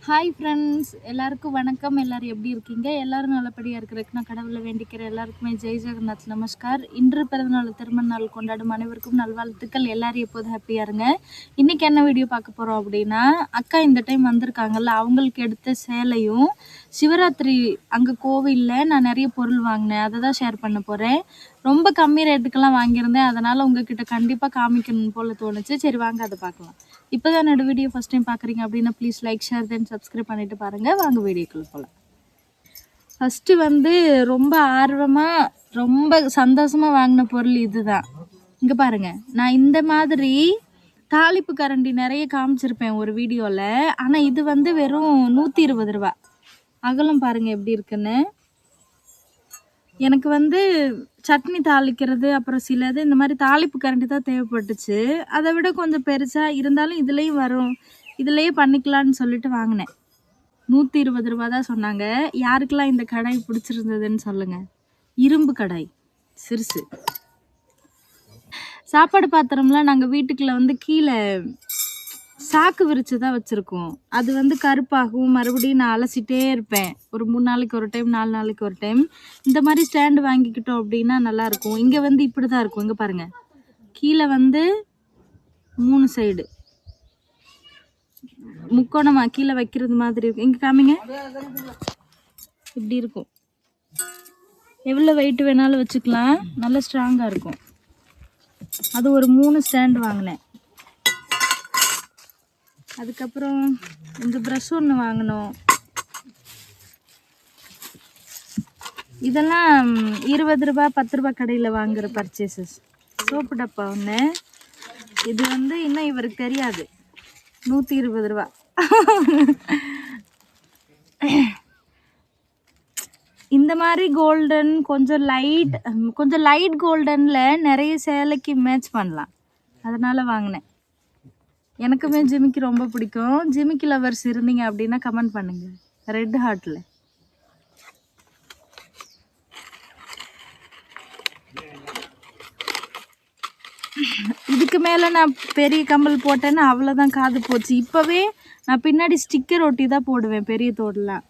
Hi friends, எல்லாருக்கும் வணக்கம். எல்லோரும் எப்படி இருக்கீங்க? எல்லோரும் நல்லபடியாக இருக்கிறதுக்கு நான் கடவுளை வேண்டிக்கிறேன். எல்லாருக்குமே ஜெய் ஜெகநாத் நமஸ்கார். இன்று பிறந்தநாள் திருமண நாள் கொண்டாடும் அனைவருக்கும் நல்வாழ்த்துக்கள். எல்லோரும் எப்போதும் ஹாப்பியாக இருங்க. இன்றைக்கி என்ன வீடியோ பார்க்க போகிறோம் அப்படின்னா, அக்கா இந்த டைம் வந்திருக்காங்கல்ல, அவங்களுக்கு எடுத்த சேலையும் சிவராத்திரி அங்கே கோவிலில் நான் நிறைய பொருள் வாங்கினேன், அதை தான் ஷேர் பண்ண போகிறேன். ரொம்ப கம்மி ரேட்டுக்கெல்லாம் வாங்கியிருந்தேன், அதனால் உங்ககிட்ட கண்டிப்பாக காமிக்கணும் போல் தோணுச்சு. சரி வாங்க அதை பார்க்கலாம். இப்போ தான் என்னோட வீடியோ ஃபஸ்ட் டைம் பார்க்குறீங்க அப்படின்னா please like share then subscribe பண்ணிவிட்டு பாருங்கள். வாங்க வீடியோக்குள்ள போகலாம். ஃபஸ்ட்டு வந்து ரொம்ப ஆர்வமாக ரொம்ப சந்தோஷமாக வாங்கின பொருள் இது தான். இங்கே பாருங்கள், நான் இந்த மாதிரி தாளிப்பு கரண்டி நிறைய காமிச்சிருப்பேன் ஒரு வீடியோவில். ஆனால் இது வந்து வெறும் 120 ரூபா. அகலம் பாருங்கள் எப்படி இருக்குன்னு. எனக்கு வந்து சட்னி தாளிக்கிறது அப்புறம் சிலது இந்த மாதிரி தாளிப்பு கரண்டி தான் தேவைப்பட்டுச்சு. அதை விட கொஞ்சம் பெருசாக இருந்தாலும் இதுலேயும் வரும், இதுலேயே பண்ணிக்கலான்னு சொல்லிட்டு வாங்கினேன். 120 ரூபா தான் சொன்னாங்க. யாருக்கெல்லாம் இந்த கடாய் பிடிச்சிருந்ததுன்னு சொல்லுங்கள். இரும்பு கடாய், சிறுசு. சாப்பாடு பாத்திரம்லாம் நாங்கள் வீட்டுக்குள்ளே வந்து கீழே சாக்கு விரித்து தான் வச்சுருக்கோம். அது வந்து கருப்பாகும், மறுபடியும் நான் அலசிட்டே இருப்பேன். ஒரு 3 நாளைக்கு ஒரு டைம், 4 நாளைக்கு ஒரு டைம். இந்த மாதிரி ஸ்டாண்டு வாங்கிக்கிட்டோம் அப்படின்னா நல்லாயிருக்கும். இங்கே வந்து இப்படி தான் இருக்கும். இங்கே பாருங்கள், கீழே வந்து 3 சைடு முக்கோணமாக கீழே வைக்கிறது மாதிரி இருக்கும். இங்கே காமிங்க, இப்படி இருக்கும். எவ்வளோ வெயிட் வேணாலும் வச்சுக்கலாம், நல்லா ஸ்ட்ராங்காக இருக்கும். அது ஒரு 3 ஸ்டாண்டு வாங்கினேன். அதுக்கப்புறம் இந்த ப்ரஷ் ஒன்று வாங்கினோம். இதெல்லாம் 20 ரூபா 10 ரூபா கடையில் வாங்குகிற பர்ச்சேசஸ். சோப்பு டப்பா ஒன்று. இது வந்து இன்னும் இவருக்கு தெரியாது, 120 ரூபா. இந்த மாதிரி கோல்டன் கொஞ்சம் லைட் கோல்டனில் நிறைய சேலைக்கு மேட்ச் பண்ணலாம், அதனால் வாங்கினேன். எனக்குமே ஜிமிக்கி ரொம்ப பிடிக்கும். ஜிமிக்கி லவர்ஸ் இருந்தீங்க அப்படின்னா கமெண்ட் பண்ணுங்கள், ரெட் ஹார்ட்டில். இதுக்கு மேலே நான் பெரிய கம்பல் போட்டேன்னா அவ்வளோதான், காது போச்சு. இப்போவே நான் பின்னாடி ஸ்டிக்கர் ஒட்டி தான் போடுவேன் பெரிய தோடெல்லாம்.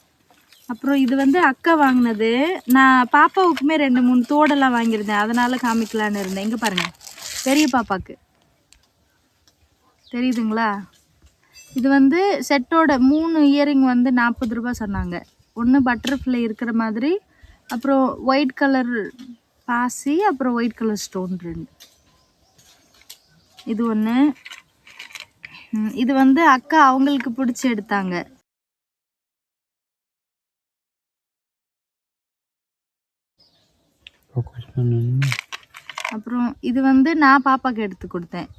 அப்புறம் இது வந்து அக்கா வாங்கினது. நான் பாப்பாவுக்குமே 2-3 தோடெல்லாம் வாங்கியிருந்தேன், அதனால் காமிக்கலான்னு இருந்தேன். இங்கே பாருங்கள், பெரிய பாப்பாவுக்கு தெரியுதுங்களா? இது வந்து செட்டோட 3 இயரிங் வந்து 40 ரூபா சொன்னாங்க. ஒன்று பட்டர்ஃப்ளை இருக்கிற மாதிரி, அப்புறம் ஒயிட் கலர் பாசி, அப்புறம் ஒயிட் கலர் ஸ்டோன் 2. இது ஒன்று. இது வந்து அக்கா அவங்களுக்கு பிடிச்சி எடுத்தாங்க. அப்புறம் இது வந்து நான் பாப்பாவுக்கு எடுத்து கொடுத்தேன்.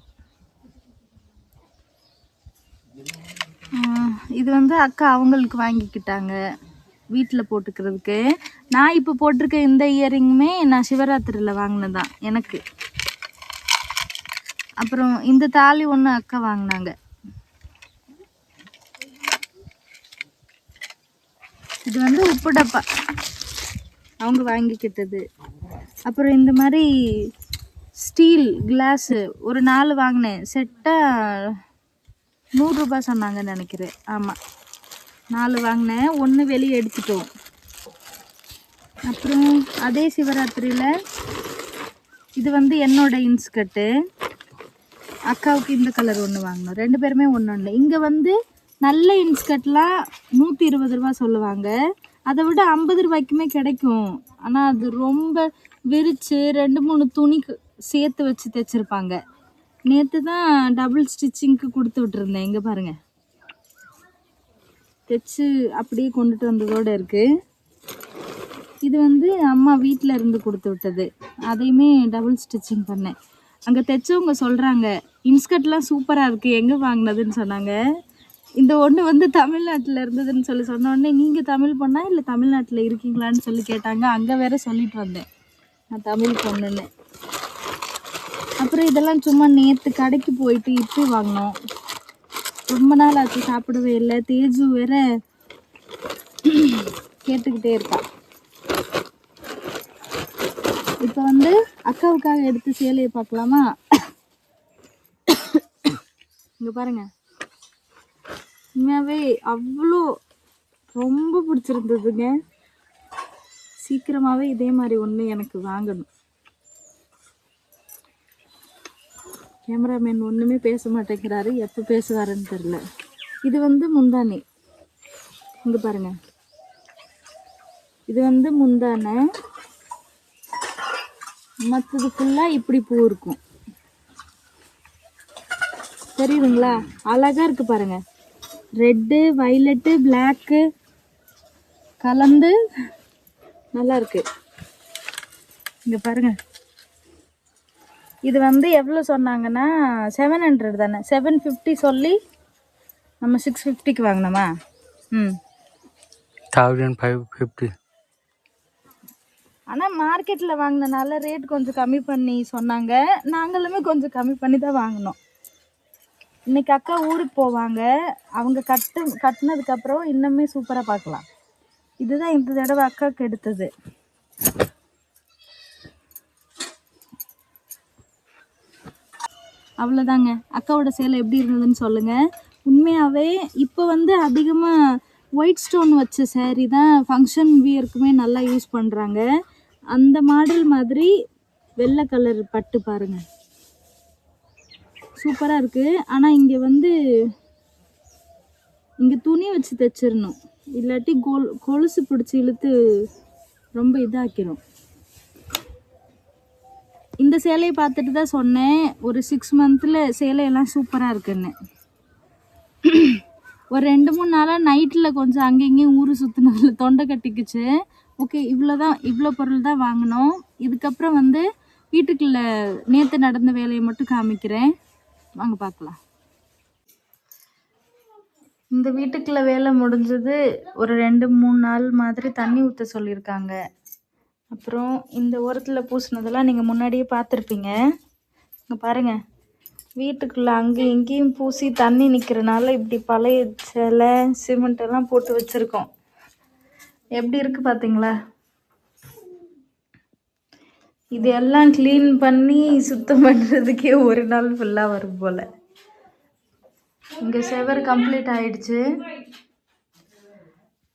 இது வந்து அக்கா அவங்களுக்கு வாங்கிக்கிட்டாங்க வீட்டில் போட்டுக்கிறதுக்கு. நான் இப்போ போட்டிருக்க இந்த இயரிங்குமே நான் சிவராத்திரியில் வாங்கினதான் எனக்கு. அப்புறம் இந்த தாலி ஒன்று அக்கா வாங்கினாங்க. இது வந்து உப்பு டப்பா அவங்க வாங்கிக்கிட்டது. அப்புறம் இந்த மாதிரி ஸ்டீல் கிளாஸு ஒரு 4 வாங்கினேன். செட்டாக 100 ரூபா சொன்னாங்கன்னு நினைக்கிறேன். ஆமாம், 4 வாங்கினேன், 1 வெளியே எடுத்துட்டோம். அப்புறம் அதே சிவராத்திரியில் இது வந்து என்னோட இன்ஸ்கர்ட்டு, அக்காவுக்கு இந்த கலர் ஒன்று வாங்கினோம். 2 பேருமே ஒன்று. இங்கே வந்து நல்ல இன்ஸ்கர்ட்லாம் 120 ரூபா சொல்லுவாங்க. அதை விட 50 ரூபாய்க்குமே கிடைக்கும். ஆனால் அது ரொம்ப விரித்து 2-3 துணி சேர்த்து வச்சு தைச்சிருப்பாங்க. நேற்று தான் டபுள் ஸ்டிச்சிங்க்கு கொடுத்து விட்டுருந்தேன். இங்கே பாருங்கள், தைச்சு அப்படியே கொண்டுட்டு வந்ததோடு இருக்குது. இது வந்து அம்மா வீட்டில் இருந்து கொடுத்து விட்டது, அதையுமே டபுள் ஸ்டிச்சிங் பண்ணேன். அங்கே தைச்சவங்க சொல்கிறாங்க, இன்ஸ்கர்ட்லாம் சூப்பராக இருக்குது, எங்கே வாங்கினதுன்னு சொன்னாங்க. இந்த ஒன்று வந்து தமிழ்நாட்டில் இருந்ததுன்னு சொன்னோடனே நீங்கள் தமிழ் பொண்ணா இல்லை தமிழ்நாட்டில் இருக்கீங்களான்னு சொல்லி கேட்டாங்க. அங்கே வேற சொல்லிட்டு வந்தேன் நான் தமிழ் பொண்ணுன்னு. அப்புறம் இதெல்லாம் சும்மா நேற்று கடைக்கு போயிட்டு இட்லி வாங்கினோம். ரொம்ப நாள் ஆச்சு, சாப்பிடவே இல்லை. தேஜு வேற கேட்டுக்கிட்டே இருக்கா. இப்போ வந்து அக்காவுக்காக எடுத்து சேலையை பார்க்கலாமா? இங்கே பாருங்கள், உண்மையாகவே அவ்வளோ ரொம்ப பிடிச்சிருந்ததுங்க. சீக்கிரமாகவே இதே மாதிரி ஒன்று எனக்கு வாங்கணும். கேமராமேன் ஒன்றுமே பேச மாட்டேங்கிறாரு, எப்போ பேசுவாருன்னு தெரில. இது வந்து முந்தானி, இங்கே பாருங்க, இது வந்து முந்தானை. மற்றது ஃபுல்லாக இப்படி பூ இருக்கும். தெரியுதுங்களா? அழகாக இருக்குது பாருங்க. ரெட்டு, வைலட்டு, பிளாக்கு கலந்து நல்லா இருக்கு. இங்கே பாருங்க. இது வந்து எவ்வளோ சொன்னாங்கன்னா 700 தானே, 750 சொல்லி நம்ம 650க்கு வாங்கினோமா? 1550. ஆனால் மார்க்கெட்டில் வாங்கினனால ரேட் கொஞ்சம் கம்மி பண்ணி சொன்னாங்க. நாங்களுமே கொஞ்சம் கம்மி பண்ணி தான் வாங்கினோம். இன்னைக்கு அக்கா ஊருக்கு போவாங்க. அவங்க கட்டினதுக்கப்புறம் இன்னுமே சூப்பராக பார்க்கலாம். இதுதான் இந்த தடவை அக்காவுக்கு எடுத்தது. அவ்வளோதாங்க. அக்காவோட சேலை எப்படி இருந்ததுன்னு சொல்லுங்கள். உண்மையாகவே இப்போ வந்து அதிகமாக ஒயிட் ஸ்டோன் வச்ச சேரீ தான் ஃபங்க்ஷன் வியருக்குமே நல்லா யூஸ் பண்ணுறாங்க. அந்த மாடல் மாதிரி வெள்ளை கலர் பட்டு பாருங்கள், சூப்பராக இருக்குது. ஆனால் இங்கே வந்து இங்கே துணி வச்சு தைச்சிடணும், இல்லாட்டி கொலுசு பிடிச்சி இழுத்து ரொம்ப இதாக்கிடும். இந்த சேலையை பார்த்துட்டு தான் சொன்னேன் ஒரு 6 மந்த்தில் சேலையெல்லாம் சூப்பராக இருக்குன்னு. ஒரு 2-3 நாளாக நைட்டில் கொஞ்சம் அங்கேயும் ஊர் சுற்றினதில் தொண்டை கட்டிக்குச்சு. ஓகே, இவ்வளோ பொருள் தான் வாங்கினோம். இதுக்கப்புறம் வந்து வீட்டுக்குள்ளே நேற்று நடந்த வேலையை மட்டும் காமிக்கிறேன், வாங்க பார்க்கலாம். இந்த வீட்டுக்குள்ளே வேலை முடிஞ்சது. ஒரு 2-3 நாள் மாதிரி தண்ணி ஊற்ற சொல்லியிருக்காங்க. அப்புறம் இந்த ஓரத்தில் பூசினதெல்லாம் நீங்கள் முன்னாடியே பார்த்துருப்பீங்க. இங்கே பாருங்கள், வீட்டுக்குள்ளே அங்கேயும் இங்கேயும் பூசி தண்ணி நிற்கிறனால இப்படி பழைய சேலை சிமெண்ட்டெல்லாம் போட்டு வச்சுருக்கோம். எப்படி இருக்குது பார்த்தீங்களா? இது எல்லாம் க்ளீன் பண்ணி சுத்தம் பண்ணுறதுக்கே ஒரு நாள் ஃபுல்லாக வரும் போல். இங்கே செவர் கம்ப்ளீட் ஆகிடுச்சு.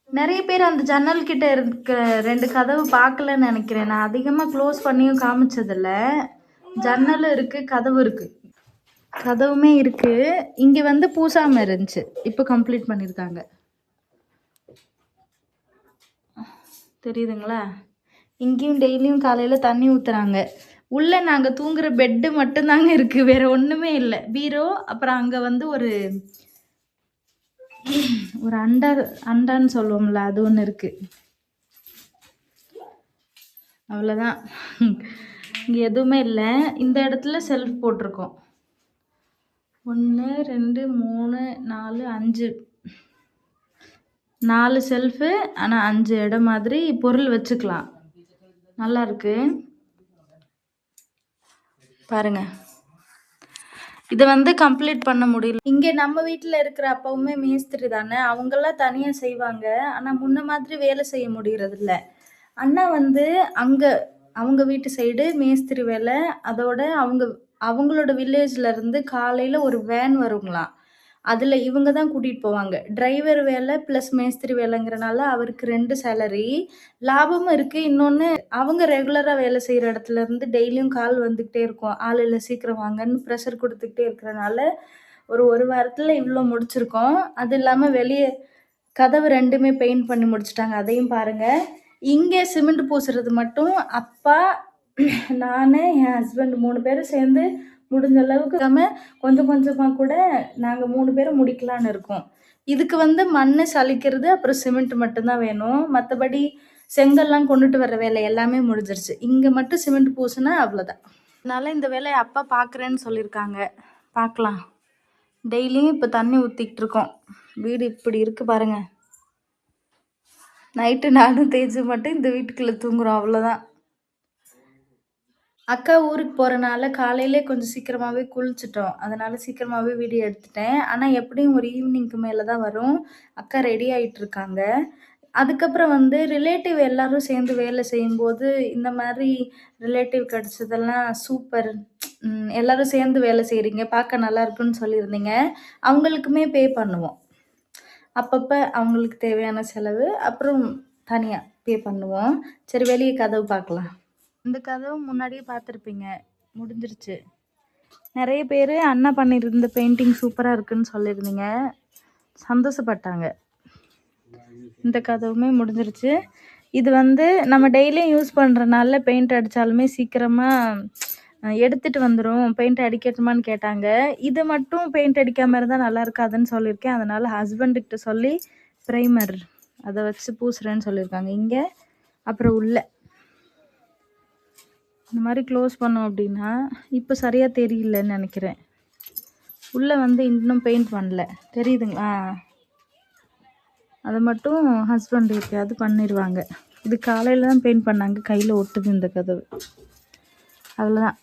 நிறைய பேர் அந்த ஜன்னல் கிட்ட இருக்க 2 கதவு பார்க்கலன்னு நினைக்கிறேன். நான் அதிகமாக க்ளோஸ் பண்ணியும் காமிச்சதில்ல. ஜன்னலும் இருக்குது, கதவு இருக்குது, கதவுமே இருக்குது. இங்கே வந்து பூசாமல் இருந்துச்சு, இப்போ கம்ப்ளீட் பண்ணியிருக்காங்க. தெரியுதுங்களா? இங்கேயும் டெய்லியும் காலையில் தண்ணி ஊற்றுறாங்க. உள்ளே நாங்கள் தூங்குகிற பெட்டு மட்டும்தாங்க இருக்குது, வேறு ஒன்றுமே இல்லை. பீரோ, அப்புறம் அங்கே வந்து ஒரு அண்டான்னு சொல்லுவோம்ல, அது ஒன்று இருக்குது. அவ்வளோதான், இங்கே எதுவுமே இல்லை. இந்த இடத்துல செல்ஃப் போட்டிருக்கோம். 1 2 3 4 5 4 செல்ஃபு. ஆனால் 5 இடம் மாதிரி பொருள் வச்சுக்கலாம். நல்லா இருக்கு பாருங்க. இதை வந்து கம்ப்ளீட் பண்ண முடியல. இங்கே நம்ம வீட்டில் இருக்கிற அப்பவுமே மேஸ்திரி தானே, அவங்கெல்லாம் தனியாக செய்வாங்க. ஆனால் முன்ன மாதிரி வேலை செய்ய முடியறதில்ல. அண்ணா வந்து அவங்க வீட்டு சைடு மேஸ்திரி வேலை. அதோட அவங்களோட வில்லேஜ்லேருந்து காலையில் ஒரு வேன் வருங்களாம், அதில் இவங்க தான் கூட்டிகிட்டு போவாங்க. டிரைவர் வேலை ப்ளஸ் மேஸ்திரி வேலைங்கிறனால அவருக்கு 2 சேலரி, லாபமும் இருக்குது. இன்னொன்று, அவங்க ரெகுலராக வேலை செய்கிற இடத்துலேருந்து டெய்லியும் கால் வந்துக்கிட்டே இருக்கும், ஆள் இல்லை சீக்கிரம் வாங்கன்னு ப்ரெஷர் கொடுத்துக்கிட்டே இருக்கிறனால ஒரு வாரத்தில் இவ்வளோ முடிச்சிருக்கோம். அது இல்லாமல் வெளியே கதவு 2மே பெயிண்ட் பண்ணி முடிச்சிட்டாங்க, அதையும் பாருங்கள். இங்கே சிமெண்ட் பூசுறது மட்டும் அப்பா, நான், என் ஹஸ்பண்ட் 3 பேரும் சேர்ந்து முடிஞ்ச அளவுக்கு கொஞ்சம் கொஞ்சமாக கூட நாங்கள் 3 பேரும் முடிக்கலான்னு இருக்கோம். இதுக்கு வந்து மண் சலிக்கிறது அப்புறம் சிமெண்ட் மட்டும்தான் வேணும். மற்றபடி செங்கல்லாம் கொண்டுட்டு வர வேலை எல்லாமே முடிஞ்சிருச்சு. இங்கே மட்டும் சிமெண்ட் பூசுனா அவ்வளோதான். அதனால் இந்த வேலையை அப்பா பார்க்குறேன்னு சொல்லியிருக்காங்க, பார்க்கலாம். டெய்லியும் இப்போ தண்ணி ஊற்றிக்கிட்டு இருக்கோம். வீடு இப்படி இருக்குது பாருங்கள். நைட்டு நானும் தேய்ச்சி மட்டும் இந்த வீட்டுக்குள்ளே தூங்குறோம், அவ்வளோதான். அக்கா ஊருக்கு போகிறனால காலையிலே கொஞ்சம் சீக்கிரமாகவே குளிச்சிட்டோம், அதனால் சீக்கிரமாகவே வீடியோ எடுத்துட்டேன். ஆனால் எப்படியும் ஒரு ஈவினிங்க்கு மேலே தான் வரும். அக்கா ரெடி ஆகிட்டுருக்காங்க. அதுக்கப்புறம் வந்து ரிலேட்டிவ் எல்லோரும் சேர்ந்து வேலை செய்யும்போது இந்த மாதிரி ரிலேட்டிவ் கிடச்சதெல்லாம் சூப்பர். எல்லோரும் சேர்ந்து வேலை செய்கிறீங்க, பார்க்க நல்லா இருக்குன்னு சொல்லியிருந்தீங்க. அவங்களுக்குமே பே பண்ணுவோம். அப்பப்போ அவங்களுக்கு தேவையான செலவு அப்புறம் தனியாக பே பண்ணுவோம். சரி வெளியே கதவு பார்க்கலாம். இந்த கதவு முன்னாடியே பார்த்துருப்பீங்க, முடிஞ்சிருச்சு. நிறைய பேர் அண்ணா பண்ணியிருந்த பெயிண்டிங் சூப்பராக இருக்குன்னு சொல்லியிருந்தீங்க, சந்தோஷப்பட்டாங்க. இந்த கதவுமே முடிஞ்சிருச்சு. இது வந்து நம்ம டெய்லியும் யூஸ் பண்ணுறனால பெயிண்ட் அடித்தாலுமே சீக்கிரமாக எடுத்துகிட்டு வந்துடும். பெயிண்ட் அடிக்கட்டுமான்னு கேட்டாங்க. இது மட்டும் பெயிண்ட் அடிக்காமல் இருந்தால் நல்லா இருக்காதுன்னு சொல்லியிருக்கேன். அதனால் ஹஸ்பண்டுக்கிட்ட சொல்லி ப்ரைமர் அதை வச்சு பூசுறேன்னு சொல்லியிருக்காங்க. இங்கே அப்புறம் உள்ளே இந்த மாதிரி க்ளோஸ் பண்ணோம் அப்படின்னா இப்போ சரியாக தெரியலன்னு நினைக்கிறேன். உள்ளே வந்து இன்னும் பெயிண்ட் பண்ணல, தெரியுதுங்களா? அதை மட்டும் ஹஸ்பண்ட் எப்பயாவது பண்ணிடுவாங்க. இது காலையில் தான் பெயிண்ட் பண்ணாங்க, கையில் ஒட்டுது இந்த கதவு. அவ்வளோதான்,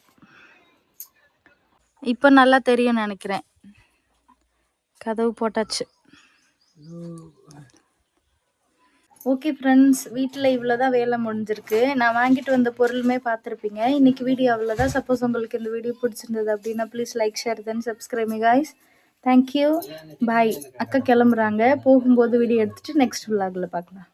இப்போ நல்லா தெரியும்னு நினைக்கிறேன். கதவு போட்டாச்சு. ஓகே ஃப்ரெண்ட்ஸ், வீட்டில் இவ்வளோ தான் வேலை முடிஞ்சிருக்கு. நான் வாங்கிட்டு வந்த பொருளுமே பார்த்துருப்பீங்க. இன்றைக்கி வீடியோ அவ்வளோதான். சப்போஸ் உங்களுக்கு இந்த வீடியோ பிடிச்சிருந்தது அப்படின்னா please like, share, then subscribe me guys. Thank you, bye. அக்கா கிளம்புறாங்க, போகும்போது வீடியோ எடுத்துகிட்டு நெக்ஸ்ட் விலாகில் பார்க்கலாம்.